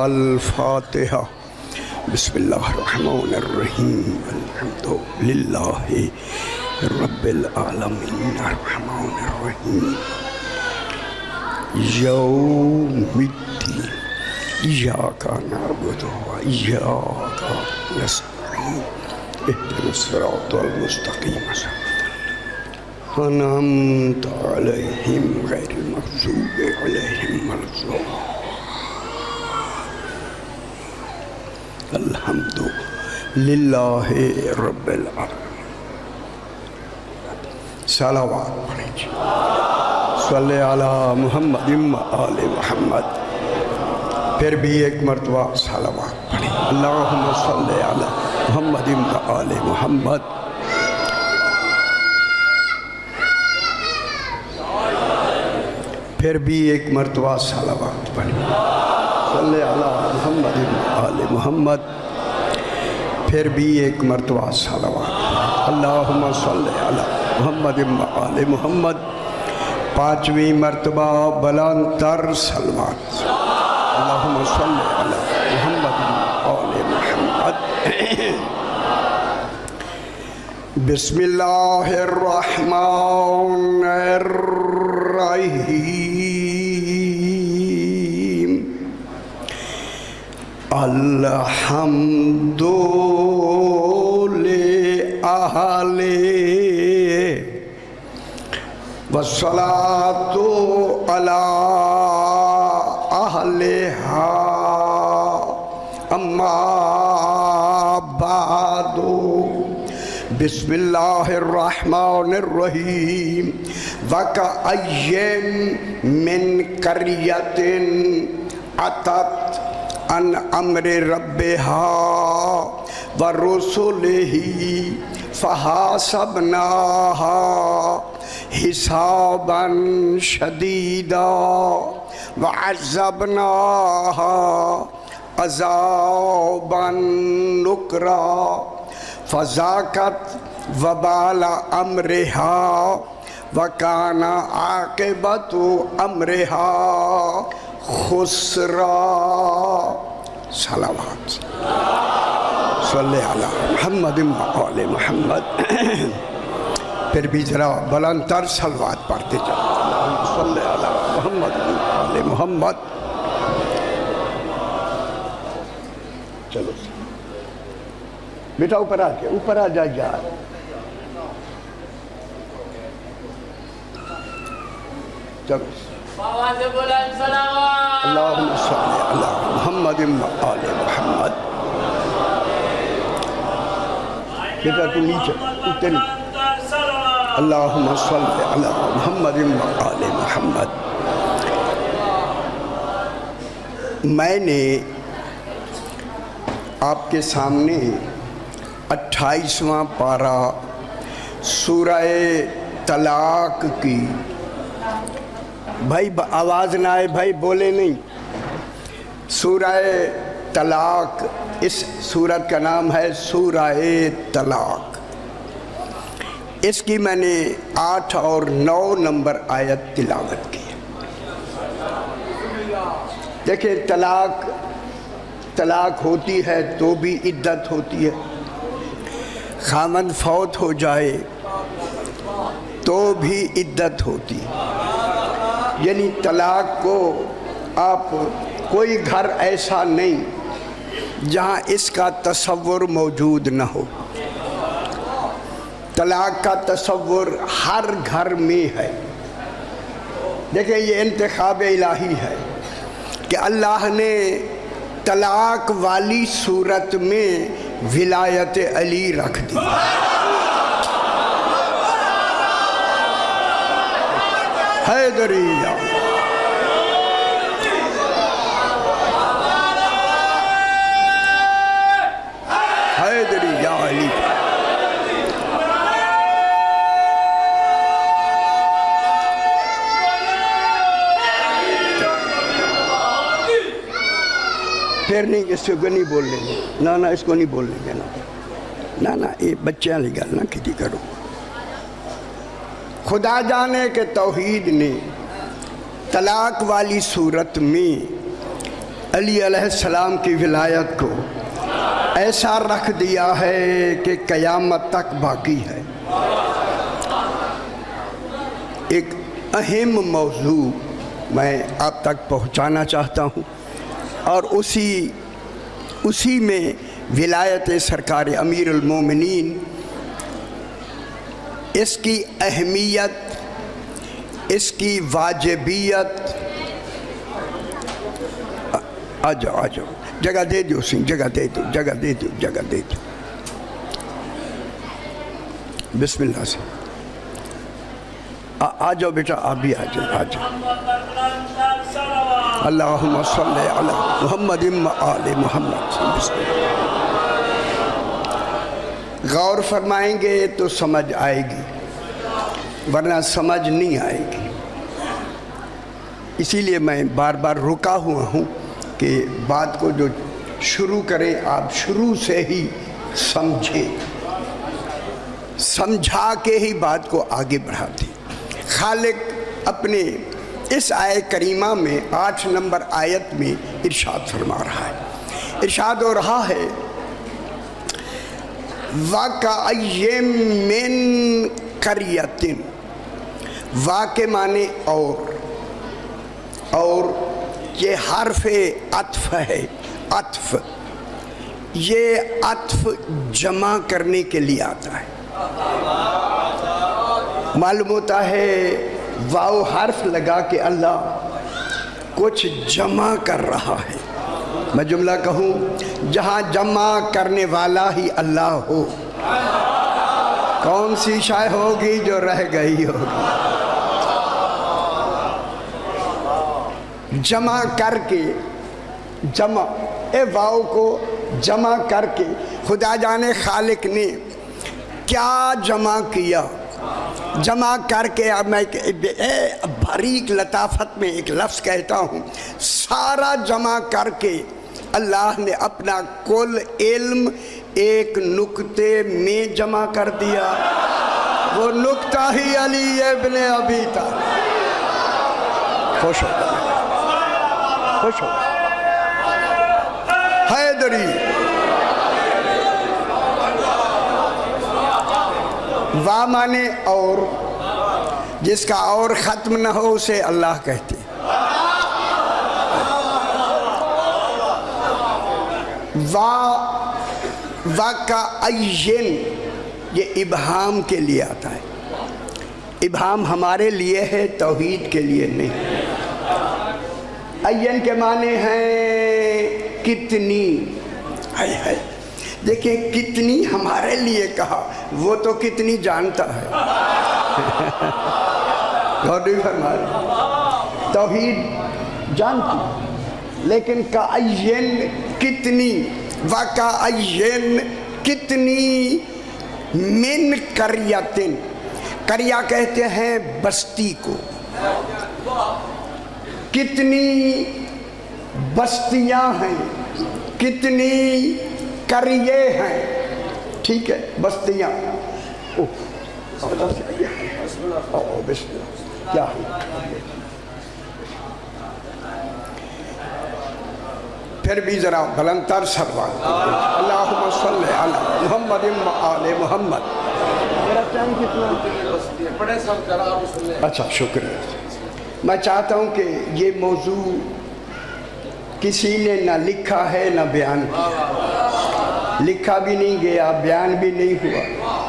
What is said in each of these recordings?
الفاتحہ۔ بسم اللہ الرحمن الرحیم، الحمد للہ رب العالمین، الرحمن الرحیم، یوم الدین، ایاک نعبد و ایاک نستعین، اہدنا الصراط المستقیم، انعمت علیہم غیر المغضوب علیہم ولا الضالین۔ الحمد للہ رب العالمین۔ صلوات پڑھیں، صلی علی محمد و آل محمد۔ پھر بھی ایک مرتبہ صلوات پڑھیں، اللہم صلی علی محمد و آل محمد۔ پھر بھی ایک مرتبہ صلوات پڑھیں، صلی علی محمد و آل محمد۔ پھر بھی ایک مرتبہ صلوات پڑھیں، اللہم صلی علی محمد و آل محمد۔ پانچویں مرتبہ بلند تر صلوات، اللہم صلی علی محمد و آل محمد۔ بسم اللہ الرحمن الرحیم، الحمد لأہل والصلاة علی اہلہا، اما بعد۔ بسم اللہ الرحمن الرحیم، وَكَأَيٍّ مِّن قَرْيَةٍ عَتَتْ عَنْ أَمْرِ رَبِّهَا وَرُسُلِهِ فَحَاسَبْنَاهَا حِسَابًا شَدِيدًا وَعَذَّبْنَاهَا عَذَابًا نُكْرًا فَذَاقَتْ وَبَالَ أَمْرِهَا وَكَانَ عَاقِبَةُ أَمْرِهَا خسرا۔ صلوات صلی علی محمد و آل محمد۔ پھر بھی ذرا بلند تر صلوات پڑھتے جاؤ، صلی علی محمد و آل محمد۔ چلو بیٹا اوپر آ کے اوپر آ جا یار۔ چلو اللہم صلی علی محمد و آل محمد۔ بیٹا تو نیچے اتر، اللہم صلی علی محمد و آل محمد۔ میں نے آپ کے سامنے 28واں پارہ سورہ طلاق کی، بھائی آواز نہ آئے بھائی، بولے نہیں۔ سورہ طلاق، اس سورت کا نام ہے سورہ طلاق۔ اس کی میں نے 8 اور 9 نمبر آیت تلاوت کی۔ دیکھیں طلاق ہوتی ہے تو بھی عدت ہوتی ہے، خامند فوت ہو جائے تو بھی عدت ہوتی ہے۔ یعنی طلاق کو آپ کوئی گھر ایسا نہیں جہاں اس کا تصور موجود نہ ہو۔ طلاق کا تصور ہر گھر میں ہے۔ دیکھیں یہ انتخاب الہی ہے کہ اللہ نے طلاق والی صورت میں ولایت علی رکھ دی۔ حیدریہ حیدریہ علی۔ پھر نہیں، اس کو نہیں بول لیں گے، نہ اس کو نہیں بول لیں گے، نہ یہ بچے والی گل نہ کھٹی کرو۔ خدا جانے کہ توحید نے طلاق والی صورت میں علی علیہ السلام کی ولایت کو ایسا رکھ دیا ہے کہ قیامت تک باقی ہے۔ ایک اہم موضوع میں آپ تک پہنچانا چاہتا ہوں، اور اسی میں ولایت سرکار امیر المومنین، اس کی اہمیت، اس کی واجبیت۔ آ جاؤ جگہ دے دو، جگہ دے دو۔ بسم اللہ سے آ جاؤ بیٹا، آپ بھی آ جاؤ۔ اللہم صلی علی محمد و آل محمد۔ غور فرمائیں گے تو سمجھ آئے گی، ورنہ سمجھ نہیں آئے گی۔ اسی لیے میں بار بار رکا ہوا ہوں کہ بات کو جو شروع کریں آپ شروع سے ہی سمجھیں، سمجھا کے ہی بات کو آگے بڑھاتے۔ خالق اپنے اس آیت کریمہ میں 8 نمبر آیت میں ارشاد فرما رہا ہے، ارشاد ہو رہا ہے وَكَأَيٍّ مِّن قَرْيَةٍ، کے معنی اور یہ حرف عطف ہے، عطف، یہ عطف جمع کرنے کے لیے آتا ہے۔ معلوم ہوتا ہے واو حرف لگا کے اللہ کچھ جمع کر رہا ہے۔ میں جملہ کہوں، جہاں جمع کرنے والا ہی اللہ ہو، کون سی شے ہوگی جو رہ گئی ہوگی؟ جمع کر کے، واو کو جمع کر کے خدا جانے خالق نے کیا جمع کیا، جمع کر کے۔ اب میں باریک لطافت میں ایک لفظ کہتا ہوں، سارا جمع کر کے اللہ نے اپنا کل علم ایک نقطے میں جمع کر دیا، وہ نقطہ ہی علی ابن ابی طالب۔ خوش ہو حیدری۔ وا مانے اور، جس کا اور ختم نہ ہو اسے اللہ کہتے ہیں۔ وا کا عین، یہ ابہام کے لیے آتا ہے۔ ابہام ہمارے لیے ہے، توحید کے لیے نہیں۔ عین کے معنی ہیں کتنی۔ دیکھیں کتنی ہمارے لیے کہا، وہ تو کتنی جانتا ہے۔ توحید جانتی، لیکن کعین کتنی، وکعین کتنی، من قریۃ، قریہ کہتے ہیں بستی کو، کتنی بستیاں ہیں، کتنی قریے ہیں، ٹھیک ہے، بستیاں۔ کیا پھر بھی ذرا بلند تر سروال اللہم صلی علی محمد و آل محمد۔ میرا ٹائم کتنا؟ اچھا شکریہ۔ میں چاہتا ہوں کہ یہ موضوع کسی نے نہ لکھا ہے نہ بیان کیا، لکھا بھی نہیں گیا، بیان بھی نہیں ہوا،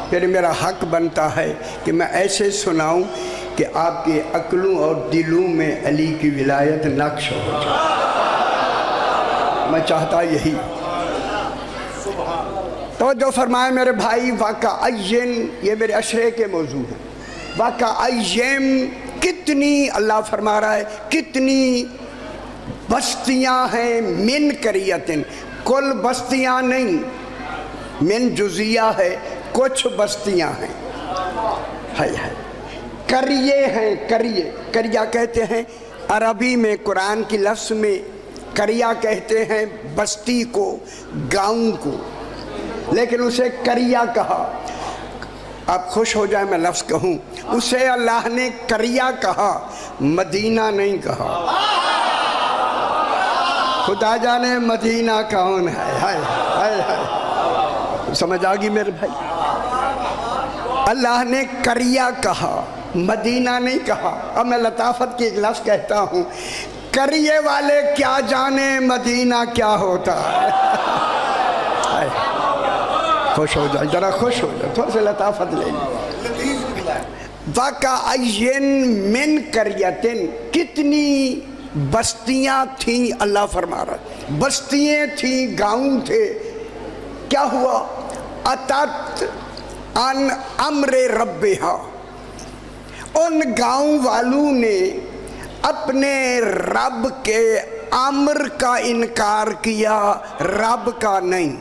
پھر میرا حق بنتا ہے کہ میں ایسے سناؤں کہ آپ کے عقلوں اور دلوں میں علی کی ولایت نقش ہو جائے۔ میں چاہتا یہی۔ توجہ فرمائے میرے بھائی، وَكَأَيٍّ، یہ میرے اشرے کے موضوع ہیں۔ وَكَأَيٍّ، کتنی، اللہ فرما رہا ہے کتنی بستیاں ہیں، من قریۃ، کل بستیاں نہیں، من جزیہ ہے، کچھ بستیاں ہیں، قریے ہیں، قریہ کہتے ہیں عربی میں، قرآن کی لفظ میں قریہ کہتے ہیں بستی کو، گاؤں کو، لیکن اسے قریہ کہا۔ آپ خوش ہو جائیں میں لفظ کہوں، اسے اللہ نے قریہ کہا، مدینہ نہیں کہا۔ خدا جانے مدینہ کون ہے. ہائے ہائے ہائے. سمجھ آگی میرے بھائی؟ اللہ نے قریہ کہا، مدینہ نہیں کہا. اب میں لطافت کی ایک لفظ کہتا ہوں، قریے والے کیا جانے مدینہ کیا ہوتا ہے. خوش ہو جائے، ذرا خوش ہو جائے، تھوڑا سے لطافت لے لیں. وَكَأَيٍّ مِّن قَرْيَةٍ، کتنی بستیاں تھیں. اللہ فرما رہا ہے بستیاں تھیں، گاؤں تھے. کیا ہوا؟ اَتَتْ عَنْ أَمْرِ رَبِّهَا، ان گاؤں والوں نے اپنے رب کے امر کا انکار کیا، رب کا نہیں.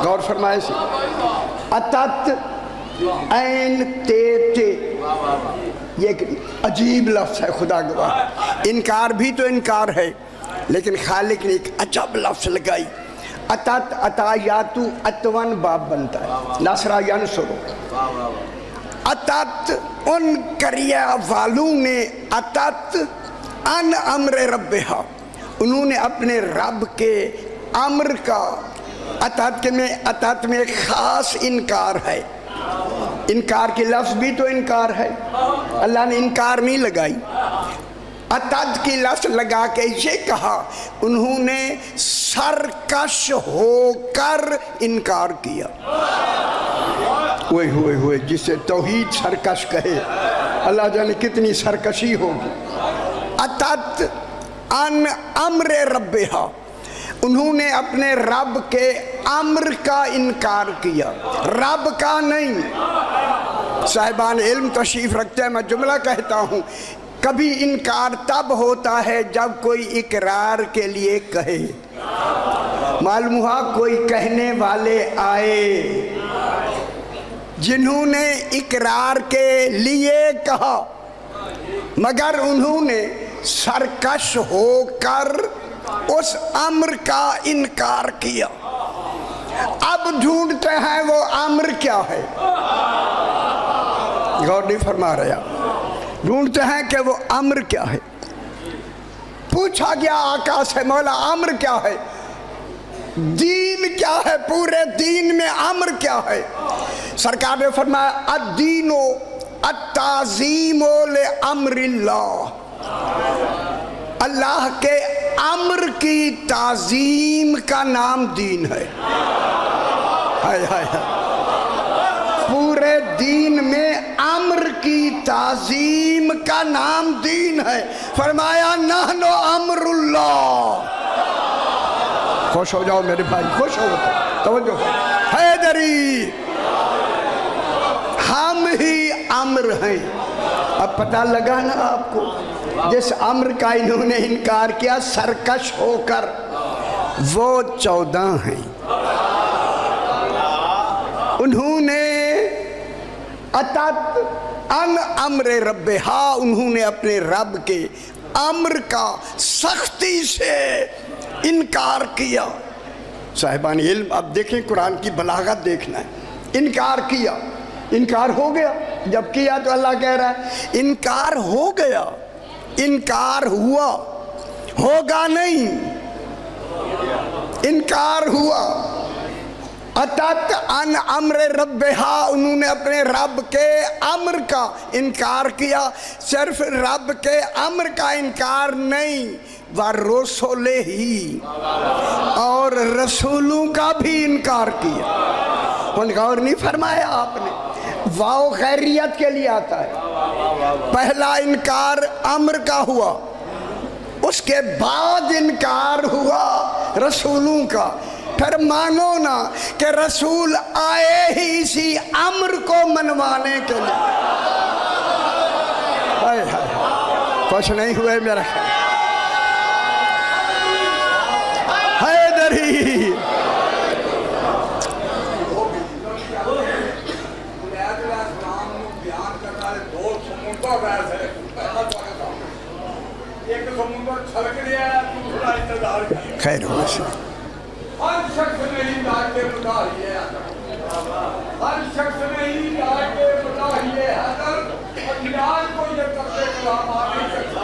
غور فرمائے سے اتت این تے، یہ ایک عجیب لفظ ہے، خدا گواہ. انکار بھی تو انکار ہے، لیکن خالق نے ایک عجب لفظ لگائی. اتت اتایاتو اتون باب بنتا ہے، نصرہ ینصرو. اتت ان قریہ والوں نے، اتت ان امر ربہا، انہوں نے اپنے رب کے امر کا، اتت میں ایک خاص انکار ہے. انکار کی لفظ بھی تو انکار ہے، اللہ نے انکار نہیں لگائی. اتت کی لفظ لگا کے یہ کہا انہوں نے سرکش ہو کر انکار کیا. ہوئے ہوئے ہوئے، جسے توحید سرکش کہے، اللہ جانے کتنی سرکشی ہوگی. اتت ان امر ربہا، انہوں نے اپنے رب کے امر کا انکار کیا، رب کا نہیں. صاحبان علم تشریف رکھتے ہیں، میں جملہ کہتا ہوں، کبھی انکار تب ہوتا ہے جب کوئی اقرار کے لیے کہے. معلوم ہوا کوئی کہنے والے آئے جنہوں نے اقرار کے لیے کہا، مگر انہوں نے سرکش ہو کر اس امر کا انکار کیا. اب ڈھونڈتے ہیں وہ امر کیا ہے. غور نہیں فرما رہے آپ. ڈھونڈتے ہیں کہ وہ امر کیا ہے. پوچھا گیا آقا سے، مولا امر کیا ہے، دین کیا ہے، پورے دین میں امر کیا ہے. سرکار نے فرمایا الدین التعظیم لامر اللہ، اللہ کے امر کی تعظیم کا نام دین ہے. ہائے ہائے ہائے. پورے دین میں امر کی تعظیم کا نام دین ہے. فرمایا نحن امر اللہ. خوش ہو جاؤ میرے بھائی، خوش ہو جاؤ. توجہ حیدری، ہم ہی امر ہیں. اب پتہ لگا نا آپ کو، جس امر کا انہوں نے انکار کیا سرکش ہو کر، وہ 14 ہیں. انہوں نے اتت ان امر ربہا، انہوں نے اپنے رب کے امر کا سختی سے انکار کیا. صاحبان علم اب دیکھیں، قرآن کی بلاغت دیکھنا ہے. انکار کیا، انکار ہو گیا. جب کیا تو اللہ کہہ رہا ہے انکار ہو گیا، انکار ہوا، ہوگا نہیں. انکار ہوا. اتت ان امر ربہا، انہوں نے اپنے رب کے امر کا انکار کیا. صرف رب کے امر کا انکار نہیں، وَرُسُلِهِ، اور رسولوں کا بھی انکار کیا. غور نہیں فرمایا آپ نے؟ واو خیریت کے لیے آتا ہے. پہلا انکار امر کا ہوا، اس کے بعد انکار ہوا رسولوں کا. پھر مانو نا کہ رسول آئے ہی اسی امر کو منوانے کے لیے. کچھ نہیں ہوئے میرا حیدری. خیر ہو سے ہر شخص نہیں لاکے مداحیے ہر شخص نہیں لاکے مداحیے حضر اور نیاز کو یہ کرتے کلام آنے سکتا.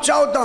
14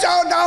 14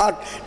8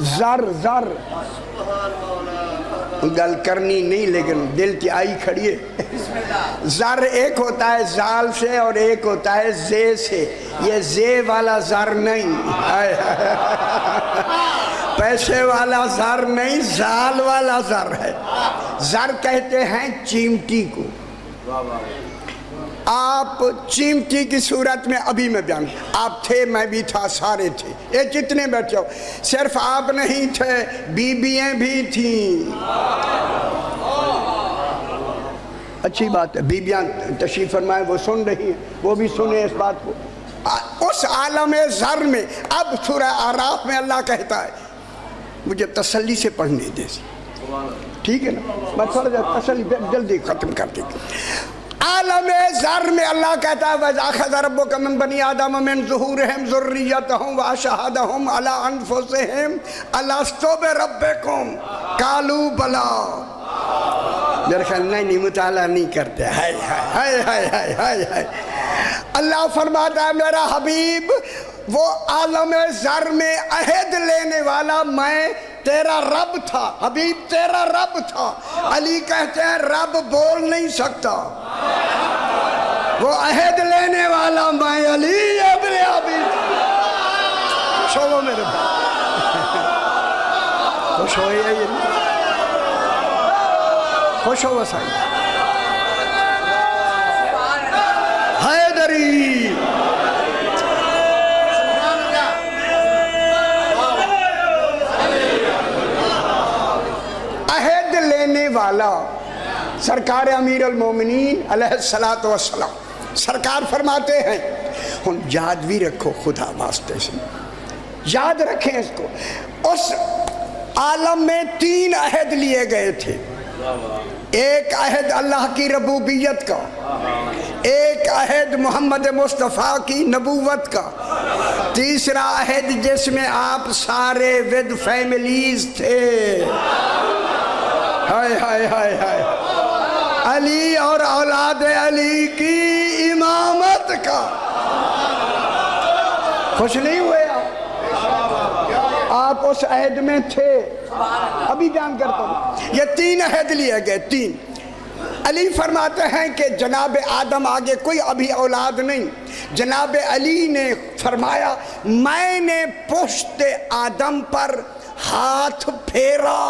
زر زر گل کرنی نہیں لیکن دل کی آئی کھڑی ہے. زر ایک ہوتا ہے زال سے اور ایک ہوتا ہے زے سے. یہ زے والا زر نہیں, پیسے والا زر نہیں, زال والا زر ہے. زر کہتے ہیں چیمٹی کو. آپ چیمٹی کی صورت میں ابھی میں بیان, آپ تھے, میں بھی تھا, سارے تھے, یہ جتنے بیٹھے ہو, صرف آپ نہیں تھے, بیویاں بھی تھیں. اچھی بات ہے, بیویاں تشریف فرمائے, وہ سن رہی ہیں, وہ بھی سنیں اس بات کو. اس عالم زر میں اب سورہ اعراف میں اللہ کہتا ہے, مجھے تسلی سے پڑھنے دے, ٹھیک ہے نا, میں تھوڑا جا تسلی جلدی ختم کر دیں. عالم زر میں اللہ کہتا ہے وَإِذْ أَخَذَ رَبُّكَ مِنْ بَنِي آدَمَ مِنْ ظُهُورِهِمْ ذُرِّيَّتَهُمْ وَأَشْهَدَهُمْ عَلَىٰ أَنفُسِهِمْ أَلَسْتُ بِرَبِّكُمْ قَالُوا بَلَىٰ. میرے خیال نہیں مطالعہ نہیں کرتے. ہائے اللہ فرماتا ہے میرا حبیب وہ عالم زر میں عہد لینے والا میں تیرا رب تھا. حبیب تیرا رب تھا. علی کہتے ہیں رب بول نہیں سکتا, وہ عہد لینے والا میں علی ابن ابی. خوش ہو میرے بھائی, خوش ہو, یہ خوش ہو وسائی حیدری. عہد لینے والا سرکار امیر المومنین علیہ السلام, سرکار فرماتے ہیں ہم یاد بھی رکھو خدا واسطے سے, یاد رکھیں اس کو. اس عالم میں 3 عہد لیے گئے تھے. ایک عہد اللہ کی ربوبیت کا, ایک عہد محمد مصطفیٰ کی نبوت کا, تیسرا عہد جس میں آپ سارے ود فیملیز تھے. ہائے ہائے ہائے ہائے, علی اور اولاد علی کی امامت کا. خوش نہیں ہوئے آپ اس عہد میں تھے. ابھی بیان کرتا ہوں, یہ 3 عہد لیے گئے, 3. علی فرماتے ہیں کہ جناب آدم آگے کوئی ابھی اولاد نہیں. جناب علی نے فرمایا میں نے پشت آدم پر ہاتھ پھیرا.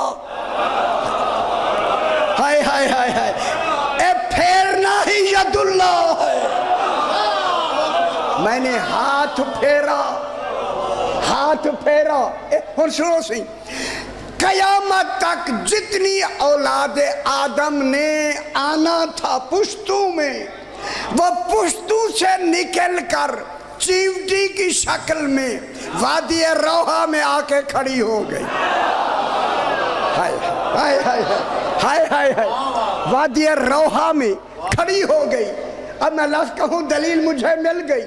ہائے ہائے ہائے ہائے, اے پھیرنا ہی ید اللہ ہے. میں نے ہاتھ پھیرا, ہاتھ پھیرا. اور سنو سی, قیامت تک جتنی اولاد آدم نے آنا تھا پشتوں میں, وہ پشتوں سے نکل کر چیوٹی کی شکل میں وادی روحا میں آ کے کھڑی ہو گئی. ہائے ہائے ہائے ہائے ہائے ہائے, وادی روحا میں کھڑی ہو گئی. اب میں لفظ کہوں دلیل مجھے مل گئی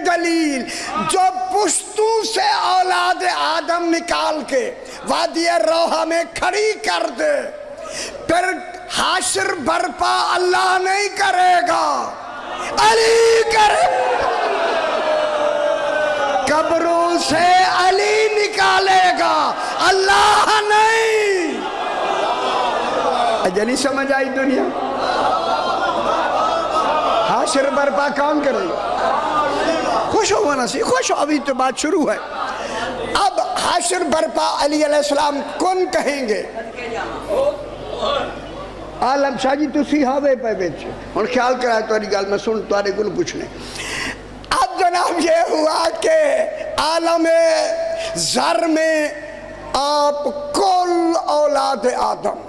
دلیل. جو پشتوں سے اولاد آدم نکال کے وادی روحا میں کھڑی کر دے, پھر حشر برپا اللہ نہیں کرے گا, علی کرے. قبروں سے علی نکالے گا, اللہ نہیں. اجا نہیں سمجھ آئی دنیا, حشر برپا کون کرے گا؟ خوش ہو نا سی, خوش ہو, ابھی تو بات شروع ہے. اب حشر برپا علی علیہ السلام کون کہیں گے؟ عالم شاہ جی تسی ہاوے پہ بیچے اور خیال کرائے تاری گال میں سن تاری گل پوچھنے. اب جناب یہ ہوا کہ عالم زر میں آپ کل اولاد آدم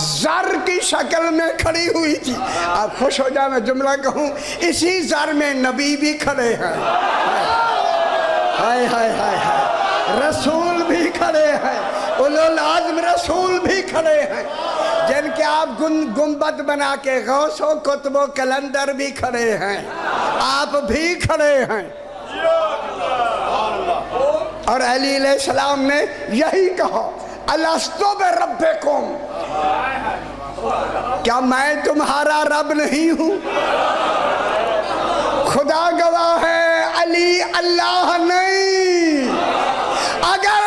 زر کی شکل میں کھڑی ہوئی تھی. آپ خوش ہو جائے, میں جملہ کہوں, اسی زر میں نبی بھی کھڑے ہیں, ہائے ہائے ہائے ہائے, رسول بھی کھڑے ہیں, اولو العزم رسول بھی کھڑے ہیں, جن کے آپ گنبد بنا کے غوث و قطب و کلندر بھی کھڑے ہیں, آپ بھی کھڑے ہیں. اور علی علیہ السلام نے یہی کہا الستو بربکم, کیا میں تمہارا رب نہیں ہوں؟ خدا گواہ ہے علی اللہ نہیں. اگر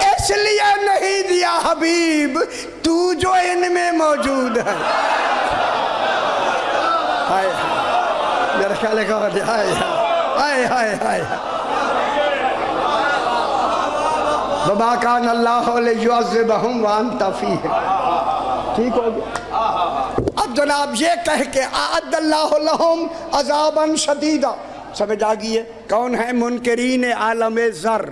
اس لیے نہیں دیا حبیب تو جو ان میں موجود ہے. ہائے میرا خیال ہے کہ ہائے ہائے ہائے ہائے وما کان اللہ لیعذبہم وانت فیہم. ٹھیک ہو گیا. اب جناب یہ کہہ کے اعد اللہ لہم عذابا شدیدا، سمجھ آگئی ہے کون ہیں منکرین عالم ذر،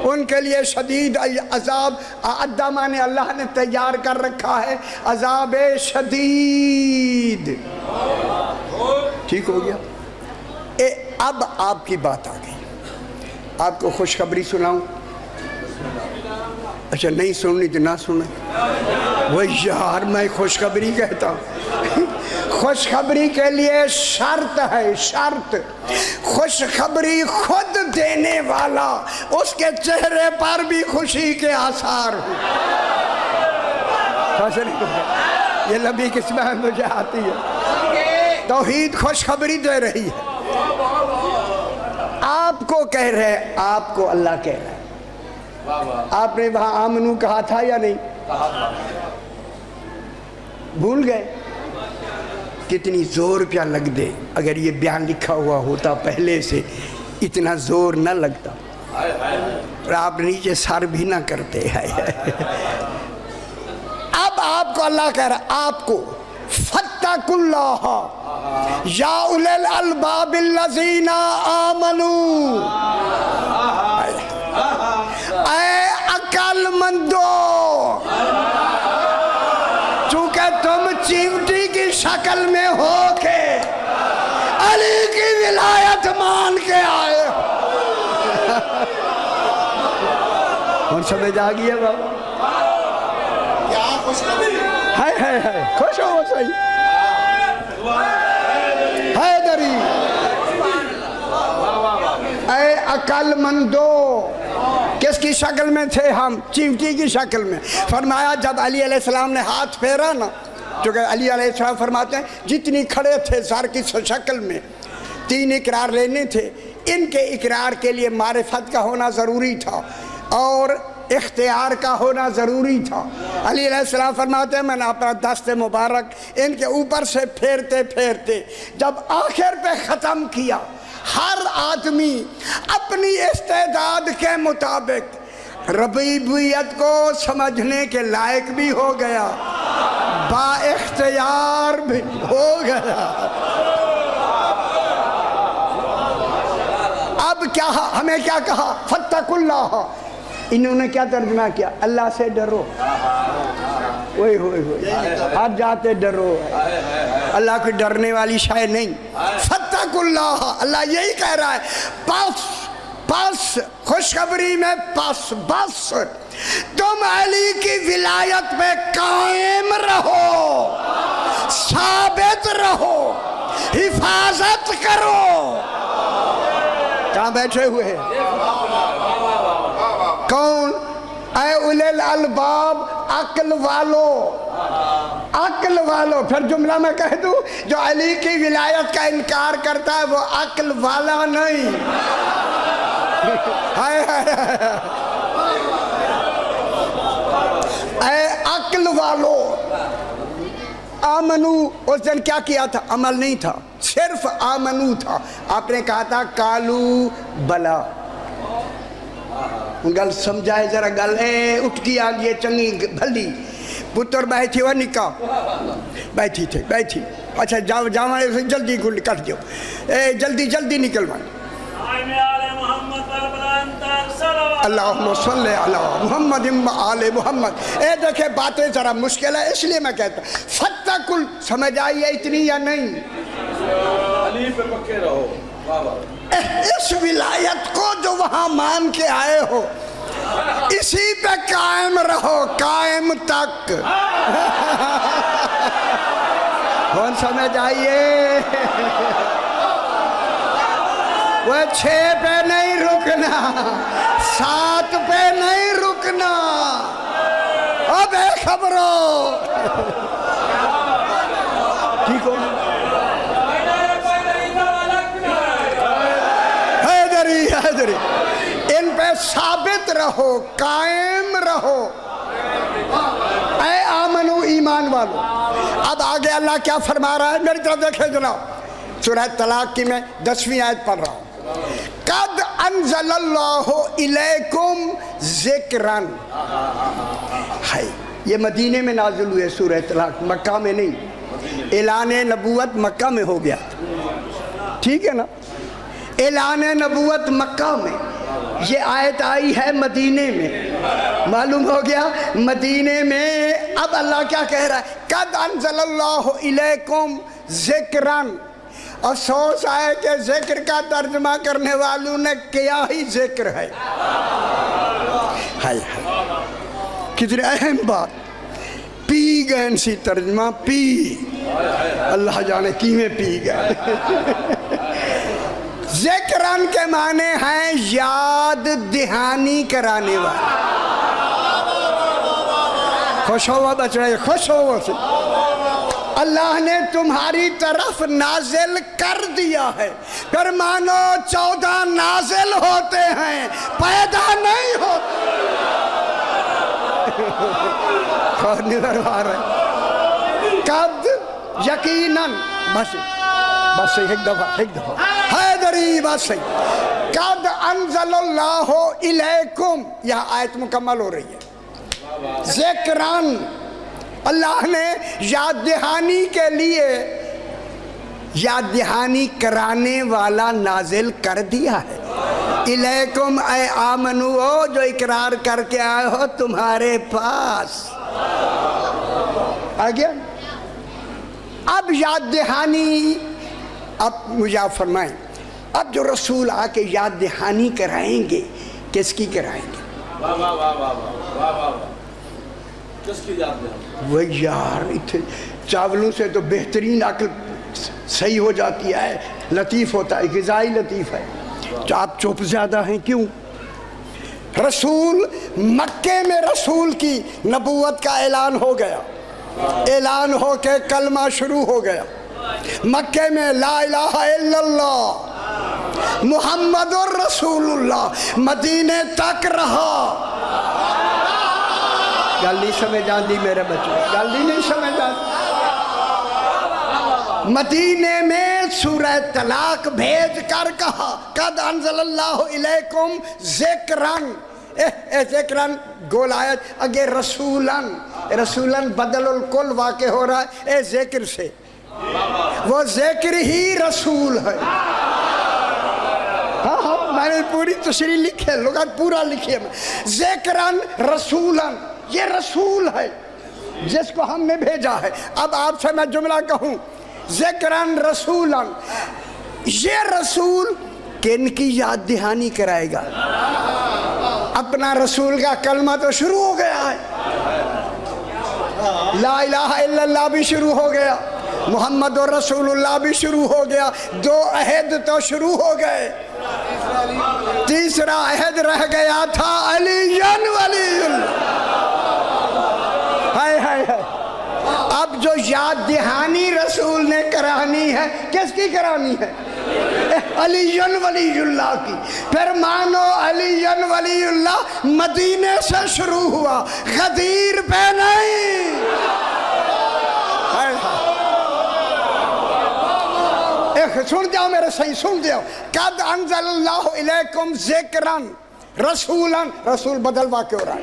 ان کے لیے شدید عذاب. اعدہ مانے اللہ نے تیار کر رکھا ہے عذاب شدید. ٹھیک ہو گیا. اب آپ کی بات آ گئی، آپ کو خوشخبری سناؤں. اچھا نہیں سننی تو نہ سنیں. وہ یار میں خوشخبری کہتا ہوں. خوشخبری کے لیے شرط ہے، شرط. خوشخبری خود دینے والا اس کے چہرے پر بھی خوشی کے آثار ہوں. یہ لمبی قسمیں مجھے آتی ہے. توحید خوشخبری دے رہی ہے. آپ کو کہہ رہے، آپ کو اللہ کہہ رہا ہے. آپ نے وہاں آمنو کہا تھا یا نہیں؟ بھول گئے؟ کتنی زور پیا لگ دے. اگر یہ بیان لکھا ہوا ہوتا پہلے سے اتنا زور نہ لگتا، اور آپ نیچے سر بھی نہ کرتے ہیں. اب آپ کو اللہ کہہ رہا، آپ کو فاتقوا اللہ یا اولی الالباب الذین آمنوا. اے عقل مندو، چونکہ تم چیوٹی کی شکل میں ہو کے علی کی ولایت مان کے آئے ہو. اور سمجھ آ گئی ہے بابا؟ کیا خوشخبری ہے. خوش ہو صحیح. حیدری اے عقل مندو، کس کی شکل میں تھے ہم؟ چیوٹی کی شکل میں. فرمایا جب علی علیہ السلام نے ہاتھ پھیرا نا، کیونکہ علی علیہ السلام فرماتے ہیں جتنی کھڑے تھے زر کی شکل میں 3 اقرار لینے تھے. ان کے اقرار کے لیے معرفت کا ہونا ضروری تھا اور اختیار کا ہونا ضروری تھا. علی علیہ السلام فرماتے ہیں میں نے اپنا دست مبارک ان کے اوپر سے پھیرتے پھیرتے جب آخر پہ ختم کیا، ہر آدمی اپنی استعداد کے مطابق ربوبیت کو سمجھنے کے لائق بھی ہو گیا، با اختیار بھی ہو گیا. اب کیا ہمیں کیا کہا؟ فاتقوا اللہ. انہوں نے کیا ترجمہ کیا؟ اللہ سے ڈرو. ہوئے ہوئے ہوئے ہر جاتے ڈرو. اللہ کو ڈرنے والی شے نہیں. فاتقوا اللہ، اللہ یہی کہہ رہا ہے. پس خوشخبری میں بس تم علی کی ولایت پہ قائم رہو، ثابت رہو، حفاظت کرو. کہاں بیٹھے ہوئے ہیں؟ کون؟ اے اولی الالباب، عقل والو. عقل والو. پھر جملہ میں کہہ دوں جو علی کی ولایت کا انکار کرتا ہے وہ عقل والا نہیں. اے عقل والو. آمنو اس دن کیا کیا تھا؟ عمل نہیں تھا، صرف آمنو تھا. آپ نے کہا تھا کالو بلا. گل سمجھائے ذرا گل. اٹھ کی آگئی چنگی بھلی پتر بیٹھی ہوا نکاح بیٹھی تھے بیٹھی. اچھا جاؤ جلدی گل کٹ دیو. جلدی جلدی نکلوائیں. اللہم صلی علی محمد و آل محمد. دیکھیں باتیں ذرا مشکل ہے اس لیے میں کہتا ہوں فاتقوا. سمجھ آئیے اتنی یا نہیں؟ علی پہ پکے رہو. اس ولایت کو جو وہاں مان کے آئے ہو اسی پہ قائم رہو قائم تک. کون سمجھ آئیے؟ وہ 6 پہ نہیں رکنا، 7 پہ نہیں رکنا. اب اے خبرو ٹھیک ہو. حیدری ان پہ ثابت رہو، قائم رہو، اے آمنو ایمان والو۔ اب آگے اللہ کیا فرما رہا ہے، میری طرف دیکھیں جناب، سورہ طلاق کی میں 10ویں آیت پڑھ رہا ہوں۔ قد انزل اللہ الیکم ذکرن، ہے یہ مدینے میں نازل ہوئے سورہ طلاق، مکہ میں نہیں۔ اعلان نبوت مکہ میں ہو گیا، ٹھیک ہے نا، اعلان نبوت مکہ میں، یہ آیت آئی ہے مدینے میں، معلوم ہو گیا مدینے میں۔ اب اللہ کیا کہہ رہا ہے، قد انزل اللہ الیکم ذکرن۔ افسوس ہے کہ ذکر کا ترجمہ کرنے والوں نے کیا ہی ذکر ہے، کتنی اہم بات، پی گئے سی ترجمہ، پی اللہ جانے کی میں پی گئے۔ ذکران کے معنی ہیں یاد دہانی کرانے والا۔ خوش ہوا بچ رہے، خوش ہوا سے اللہ نے تمہاری طرف نازل کر دیا ہے، پھر مانو 14 نازل ہوتے ہیں، پیدا نہیں ہوتے۔ خود نہیں بروا رہے، قد یقیناً، بس ایک دفعہ حیدری، بس قد انزل اللہ الیکم، یہاں آیت مکمل ہو رہی ہے۔ ذکران، اللہ نے یاد دہانی کے لیے یاد دہانی کرانے والا نازل کر دیا ہے۔ الیکم اے آمنو، جو اقرار کر کے آئے ہو تمہارے پاس آ گیا۔ اب یاد دہانی، اب مجھے آپ فرمائیں، اب جو رسول آ کے یاد دہانی کرائیں گے، کس کی کرائیں گے؟ کس کی یاد دہانی؟ وہ یار چاولوں سے تو بہترین عقل صحیح ہو جاتی ہے، لطیف ہوتا ہے، غذائی لطیف ہے۔ تو آپ چپ زیادہ ہیں کیوں؟ رسول مکے میں رسول کی نبوت کا اعلان ہو گیا، اعلان ہو کے کلمہ شروع ہو گیا مکے میں، لا الہ الا اللہ محمد الرسول اللہ، مدینے تک رہا۔ گل نہیں سمجھ آندی میرے بچے، گل نہیں سمجھ آندی۔ مدینے میں سورہ طلاق بھیج کر کہا، قد انزل اللہ الیکم ذکرن، ذکرن گول آیت، اگے رسولن، رسولن بدل الکل واقع ہو رہا ہے ذکر سے، وہ ذکر ہی رسول ہے۔ ہاں میں نے پوری تشریح لکھی ہے، لغت پورا لکھی ہے، ذکرن رسولن، یہ رسول ہے جس کو ہم نے بھیجا ہے۔ اب آپ سے میں جملہ کہوں، ذکرن رسولن، یہ رسول کن کی یاد دہانی کرائے گا؟ اپنا رسول کا کلمہ تو شروع ہو گیا ہے، لا الہ الا اللہ بھی شروع ہو گیا، محمد رسول اللہ بھی شروع ہو گیا، 2 عہد تو شروع ہو گئے، تیسرا عہد رہ گیا تھا علی ولی اللہ۔ اب جو یاد دہانی رسول نے کرانی ہے، کس کی کرانی ہے؟ علی ولی اللہ کی۔ پھر مانو علی ولی اللہ مدینے سے شروع ہوا، غدیر پہ نہیں۔ سن جاؤ میرے صحیح، سن جاؤ، قد انزل اللہ الیکم ذکرن رسولن، رسول بدل واقع ہو رہا ہے،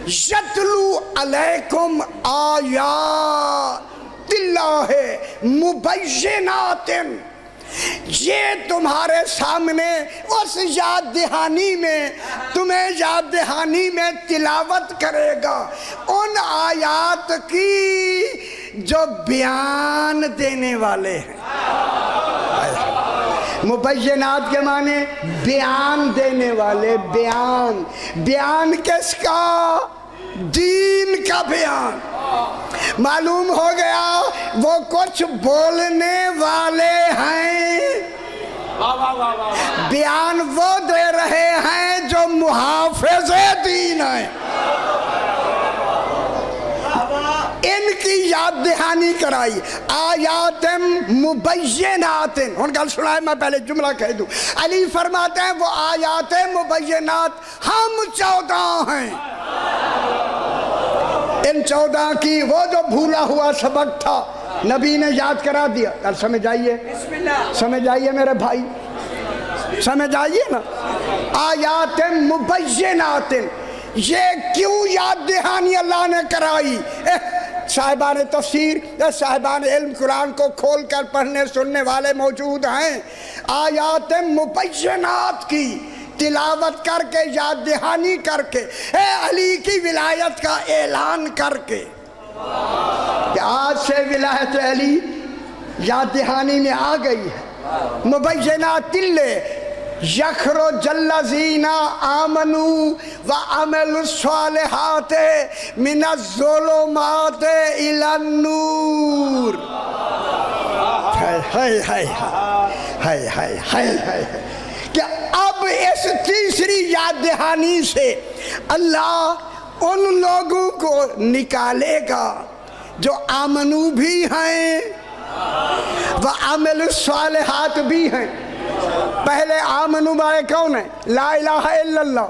یتلو علیکم آیات اللہ مبینات، یہ تمہارے سامنے اس یاد دہانی میں، تمہیں یاد دہانی میں تلاوت کرے گا ان آیات کی جو بیان دینے والے ہیں۔ مبینات کے معنی بیان دینے والے، بیان، بیان کس کا؟ دین کا بیان۔ معلوم ہو گیا وہ کچھ بولنے والے ہیں، بیان وہ دے رہے ہیں جو محافظ دین ہیں۔ ان کی یاد دہانی کرائی آیات مبینات. ان گل سنائے میں پہلے جملہ کہہ دوں. علی فرماتے ہیں وہ آیات مبینات ہم 14 ہیں. ان 14 کی وہ جو بھولا ہوا سبق تھا نبی نے یاد کرا دیا. کل سمجھ آئیے, سمجھ آئیے میرے بھائی, سمجھ آئیے نا. آیات مبینات, یہ کیوں یاد دہانی اللہ نے کرائی؟ صاحبان تفسیر, صاحبان علم قرآن کو کھول کر پڑھنے سننے والے موجود ہیں. آیات مبینات کی تلاوت کر کے, یاد دہانی کر کے, اے علی کی ولایت کا اعلان کر کے کہ آج سے ولایت علی یاد دہانی میں آ گئی ہے. مبینات یخرج الذین آمنوا وعملوا الصالحات من الظلمات الی النور. ہائے ہائے ہائے ہائے ہائے. کہ اب اس تیسری یاد دہانی سے اللہ ان لوگوں کو نکالے گا جو آمنو بھی ہیں وعملوا الصالحات بھی ہیں. پہلے آمنو والے کون ہیں؟ لا الہ الا اللہ.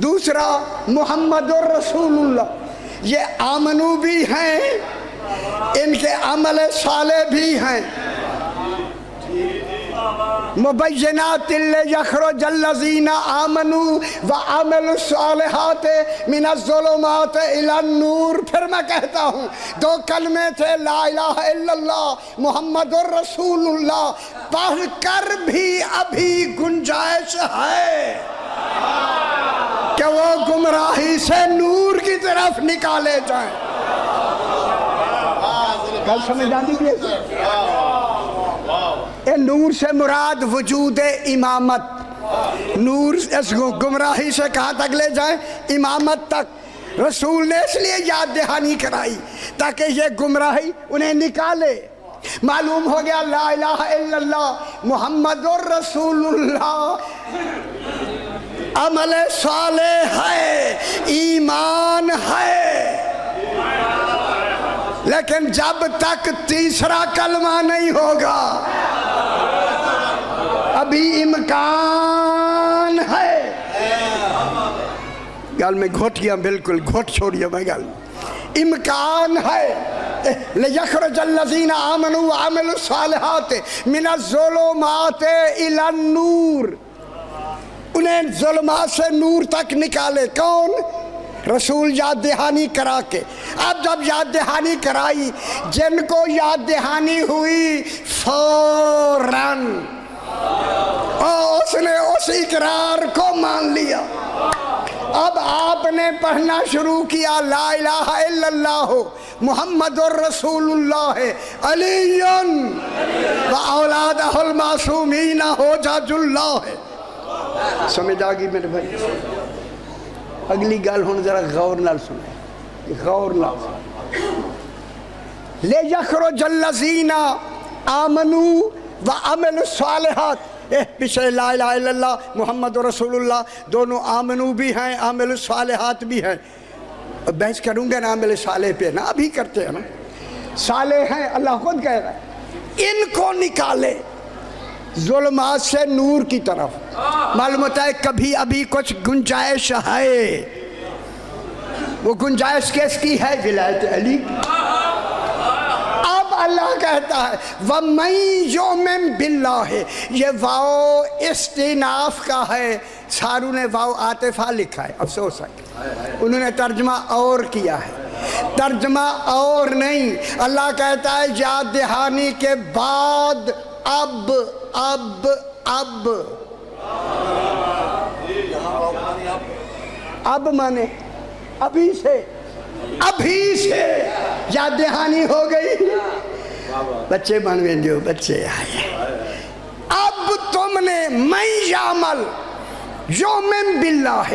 دوسرا محمد الرسول اللہ. یہ آمنو بھی ہیں, ان کے عمل صالح بھی ہیں. مبینات یخرج الذین آمنوا وعملوا الصالحات من الظلمات الی النور. پھر میں کہتا ہوں دو کلمے تھے, لا الہ الا اللہ محمد الرسول اللہ. پڑھ کر بھی ابھی گنجائش ہے کہ وہ گمراہی سے نور کی طرف نکالے جائیں. کل سمجھ آتی ہے؟ نور سے مراد وجود امامت. نور اس گمراہی سے کہاں تک لے جائیں؟ امامت تک. رسول نے اس لیے یاد دہانی کرائی تاکہ یہ گمراہی انہیں نکالے. معلوم ہو گیا لا الہ الا اللہ محمد الرسول اللہ عمل صالح ہے, ایمان ہے. لیکن جب تک تیسرا کلمہ نہیں ہوگا ابھی امکان ہے. گل میں گھوٹ گیا, بالکل گھوٹ چھوڑیا میں گل. امکان ہے. لِيَخْرُجَ الَّذِينَ آمَنُوا وَعَمِلُوا الصَّالِحَاتِ مِنَ الظُّلُمَاتِ إِلَى النُّورِ. انہیں ظلمات سے نور تک نکالے. کون؟ رسول یاد دہانی کرا کے. اب جب یاد دہانی کرائی, جن کو یاد دہانی ہوئی فوراً اس نے اس اقرار کو مان لیا. اب آپ نے پڑھنا شروع کیا لا الہ الا اللہ محمد الرسول اللہ علی و اولادہ المعصومین حجج اللہ. سمجھ آ گئی میرے بھائی؟ اگلی گل ہوں ذرا غور نال سنیں, غور نال. لِيَخْرُجَ الَّذِينَ آمَنُوا وَعَمِلُوا الصَّالِحَاتِ. پیچھے لا الہ الا اللہ محمد رسول اللہ, دونوں آمنو بھی ہیں عامل الصالحات بھی ہیں. بحث کروں گے نا عامل صالح پہ, نا ابھی کرتے ہیں نا. صالح ہیں, اللہ خود کہہ رہا ہے ان کو نکالے ظلمات سے نور کی طرف. معلوم ہوتا ہے کبھی ابھی کچھ گنجائش ہے. وہ گنجائش کس کی ہے؟ ولایت علی. اب اللہ کہتا ہے وَمَن يُؤْمِن بِاللَّهِ. یہ واو استئناف کا ہے. سارو نے واو عاطفہ لکھا ہے, افسوس ہے انہوں نے ترجمہ اور کیا ہے. ترجمہ اور نہیں. اللہ کہتا ہے یاد دہانی کے بعد اب اب اب اب مانے ابھی سے یاد دہانی ہو گئی. بچے بنویں دیو, بچے آئے. اب تم نے من یعمل یؤمن باللہ,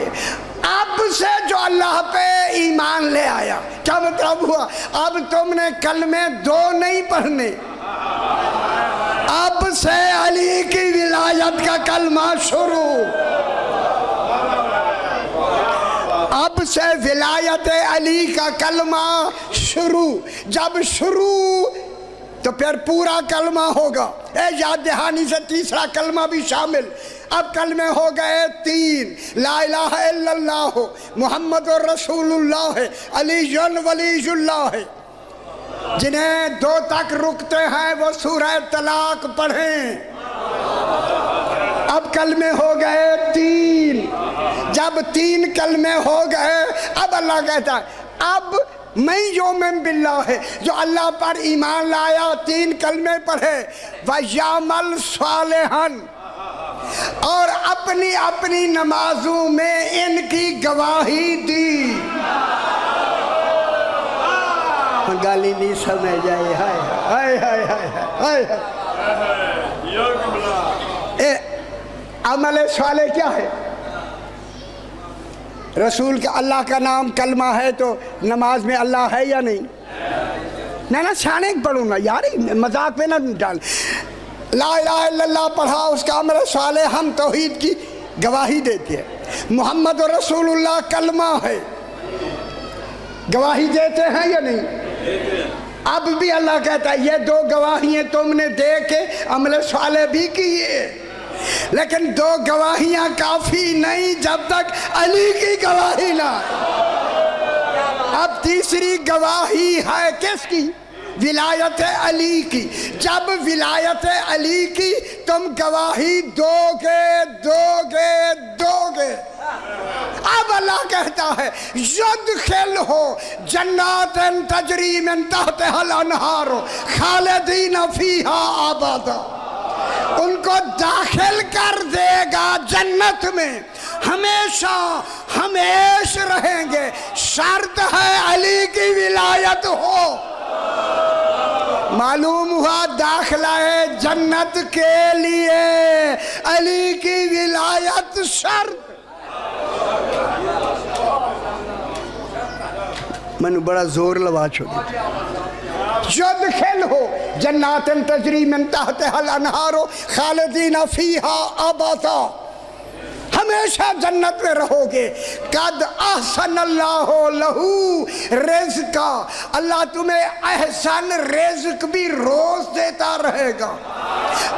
اب سے جو اللہ پہ ایمان لے آیا. کیا مطلب ہوا؟ اب تم نے کلمے دو نہیں پڑھنے, اب سے علی کی ولایت کا کلمہ شروع. اب اب سے ولایت علی کا کلمہ شروع، جب شروع تو پھر پورا کلمہ ہوگا۔ اے یاد دہانی سے تیسرا کلمہ بھی شامل۔ اب کلمے ہو گئے 3، لا الہ الا اللہ محمد رسول اللہ علی ولی اللہ ہے۔ جنہیں 2 تک رکتے ہیں وہ سورہ طلاق پڑھیں۔ اب کلمے ہو گئے 3، جب 3 کلمے ہو گئے اب اللہ کہتا ہے اب میں یومن باللہ ہے، جو اللہ پر ایمان لایا 3 کلمے پڑھے، وَيَعْمَلْ صَالِحًا، اور اپنی اپنی نمازوں میں ان کی گواہی دی۔ گالی نہیں سمجھ جائے، ہائے ہائے ہائے ہائے ہائے۔ عمل صالح کیا ہے؟ رسول کا اللہ کا نام کلمہ ہے تو نماز میں اللہ ہے یا نہیں؟ نہ چھانے پڑھوں گا یار، مذاق پہ نہ ڈال۔ لا الہ الا اللہ پڑھا، اس کا عمل صالح، ہم توحید کی گواہی دیتے ہیں۔ محمد رسول اللہ کلمہ ہے، گواہی دیتے ہیں یا نہیں؟ اب بھی اللہ کہتا ہے یہ 2 گواہیاں تم نے دے کے عمل صالح بھی کیے، لیکن 2 گواہیاں کافی نہیں جب تک علی کی گواہی نہ۔ اب تیسری گواہی ہے کس کی؟ ولایت علی کی۔ جب ولایت علی کی تم گواہی دو گے۔ اب اللہ کہتا ہے یدخلہ جنات تجری من تحتها الانہار خالدین فیہا ابدا، ان کو داخل کر دے گا جنت میں، ہمیشہ ہمیشہ رہیں گے، شرط ہے علی کی ولایت ہو۔ معلوم ہوا داخلہ جنت کے لیے علی کی ولایت شرط۔ منو بڑا زور لوا چھوڑی۔ یدخلہ جنات تجری من تحتها الانہار خالدین فیہا ابدا، ہمیشہ جنت میں رہو گے۔ قد احسن اللہ لہو رزقا، اللہ تمہیں احسن رزق بھی روز دیتا رہے گا۔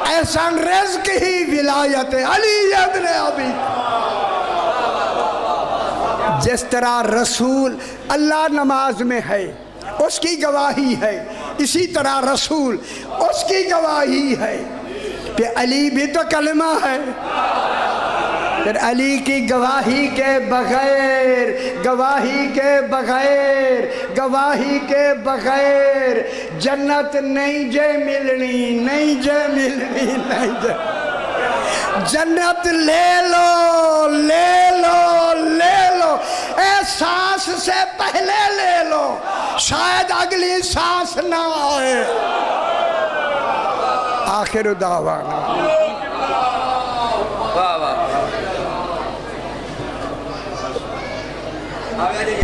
احسن رزق ہی ولایت علی ابن ابی۔ جس طرح رسول اللہ نماز میں ہے اس کی گواہی ہے، اسی طرح رسول اس کی گواہی ہے کہ علی بھی تو کلمہ ہے۔ پھر علی کی گواہی کے بغیر جنت نہیں جے ملنی۔ جنت لے لو اے سانس سے پہلے لے لو، شاید اگلی سانس نہ آئے۔ آخر دعوانا